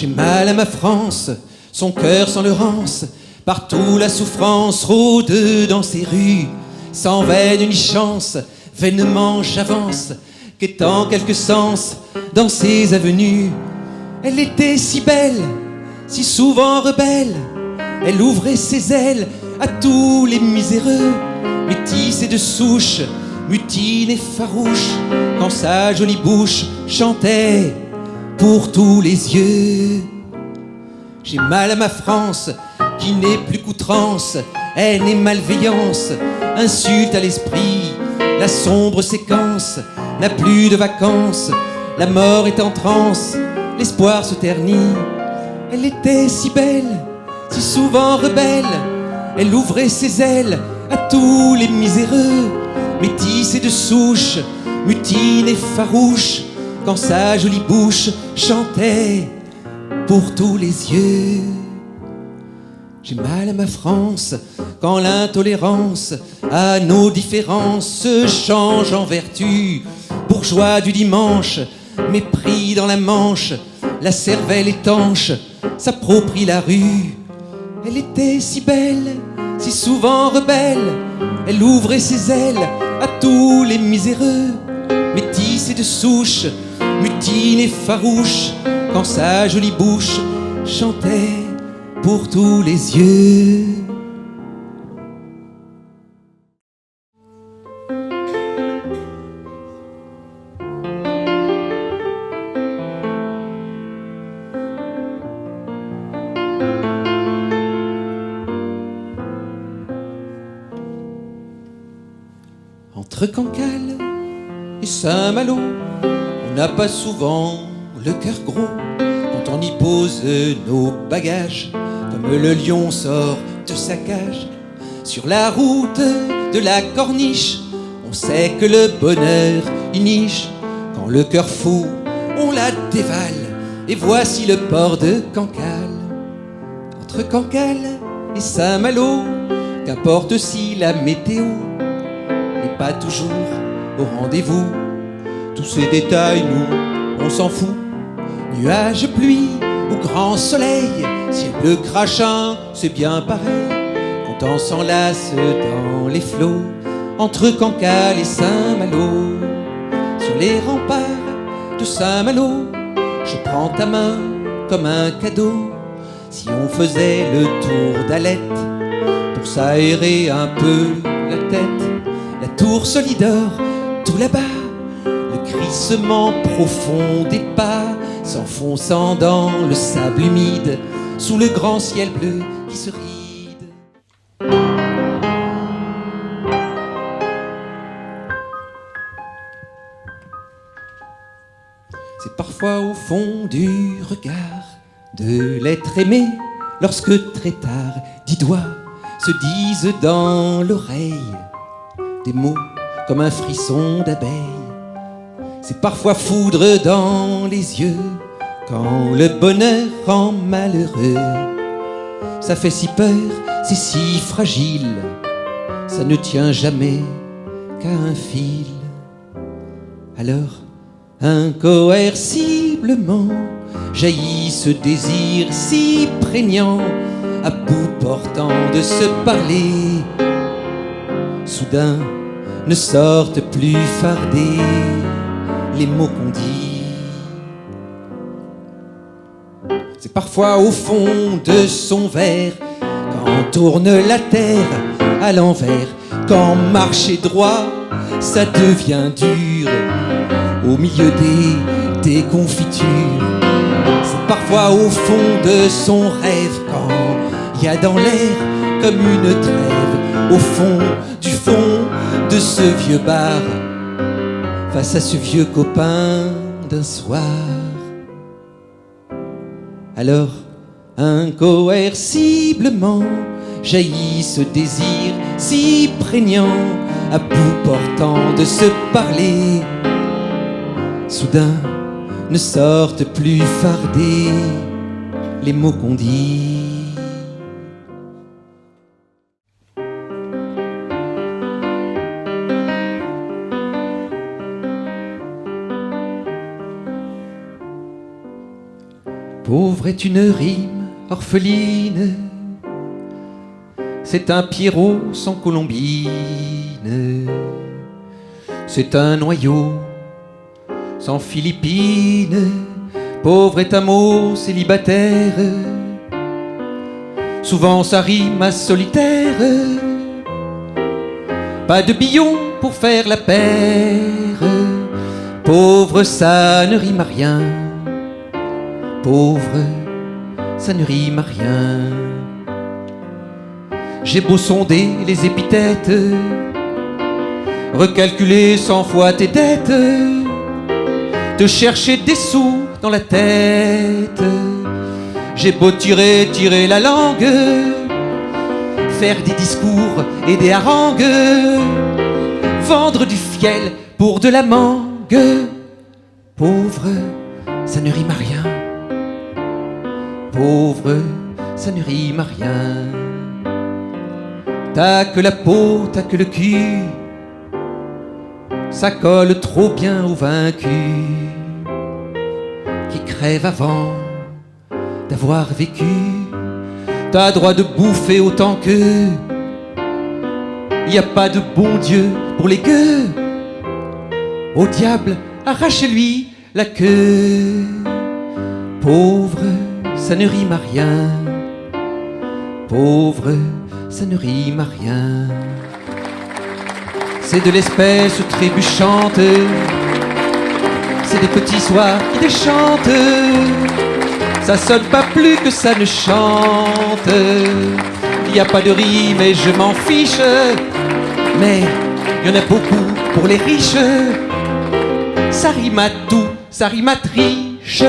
J'ai mal à ma France, son cœur sans le rance. Partout la souffrance rôde dans ses rues. Sans veine ni chance, vainement j'avance, quêtant quelque sens dans ses avenues. Elle était si belle, si souvent rebelle. Elle ouvrait ses ailes à tous les miséreux, métissés de souche, mutine et farouche, quand sa jolie bouche chantait pour tous les yeux. J'ai mal à ma France, qui n'est plus qu'outrance, haine et malveillance, insulte à l'esprit, la sombre séquence n'a plus de vacances, la mort est en transe, l'espoir se ternit. Elle était si belle, si souvent rebelle, elle ouvrait ses ailes à tous les miséreux, métissés de souche, mutine et farouche, quand sa jolie bouche chantait pour tous les yeux. J'ai mal à ma France quand l'intolérance à nos différences se change en vertu. Bourgeois du dimanche, mépris dans la Manche, la cervelle étanche s'approprie la rue. Elle était si belle, si souvent rebelle, elle ouvrait ses ailes à tous les miséreux, métissés de souche, mutine et farouche, quand sa jolie bouche chantait pour tous les yeux. Entre Cancale et Saint-Malo, on n'a pas souvent le cœur gros quand on y pose nos bagages, comme le lion sort de sa cage. Sur la route de la Corniche, on sait que le bonheur y niche. Quand le cœur fou, on la dévale, et voici le port de Cancale. Entre Cancale et Saint-Malo, qu'importe si la météo n'est pas toujours au rendez-vous, tous ces détails, nous, on s'en fout. Nuages, pluie ou grand soleil, ciel bleu crachant, c'est bien pareil. Quand on s'enlace dans les flots, entre Cancale et Saint-Malo. Sur les remparts de Saint-Malo, je prends ta main comme un cadeau. Si on faisait le tour d'Alette, pour s'aérer un peu la tête, la tour Solidor, tout là-bas, le crissement profond des pas, s'enfonçant dans le sable humide, sous le grand ciel bleu qui se ride. C'est parfois au fond du regard de l'être aimé, lorsque très tard 10 doigts se disent dans l'oreille des mots comme un frisson d'abeille. C'est parfois foudre dans les yeux quand le bonheur rend malheureux. Ça fait si peur, c'est si fragile, ça ne tient jamais qu'à un fil. Alors, incoerciblement, jaillit ce désir si prégnant, à bout portant de se parler. Soudain, ne sortent plus fardés les mots qu'on dit. C'est parfois au fond de son verre, quand on tourne la terre à l'envers, quand marcher droit, ça devient dur au milieu des déconfitures. C'est parfois au fond de son rêve, quand il y a dans l'air comme une trêve, au fond de ce vieux bar, face à ce vieux copain d'un soir. Alors, incoerciblement, jaillit ce désir si prégnant, à bout portant de se parler. Soudain, ne sortent plus fardés les mots qu'on dit. Pauvre est une rime orpheline, c'est un Pierrot sans colombine, c'est un noyau sans Philippines. Pauvre est un mot célibataire, souvent ça rime à solitaire. Pas de billon pour faire la paire. Pauvre, ça ne rime à rien. Pauvre, ça ne rime à rien. J'ai beau sonder les épithètes, recalculer 100 fois tes dettes, te chercher des sous dans la tête. J'ai beau tirer la langue, faire des discours et des harangues, vendre du fiel pour de la mangue. Pauvre, ça ne rime à rien. Pauvre, ça ne rime à rien. T'as que la peau, t'as que le cul, ça colle trop bien au vaincu qui crève avant d'avoir vécu. T'as droit de bouffer autant qu'eux, y a pas de bon Dieu pour les gueux. Au diable, arrachez-lui la queue. Pauvre, ça ne rime à rien. Pauvre, ça ne rime à rien. C'est de l'espèce trébuchante, c'est des petits soirs qui déchantent. Ça sonne pas plus que ça ne chante. Y a pas de rime et je m'en fiche, mais y en a beaucoup pour les riches. Ça rime à tout, ça rime à triche.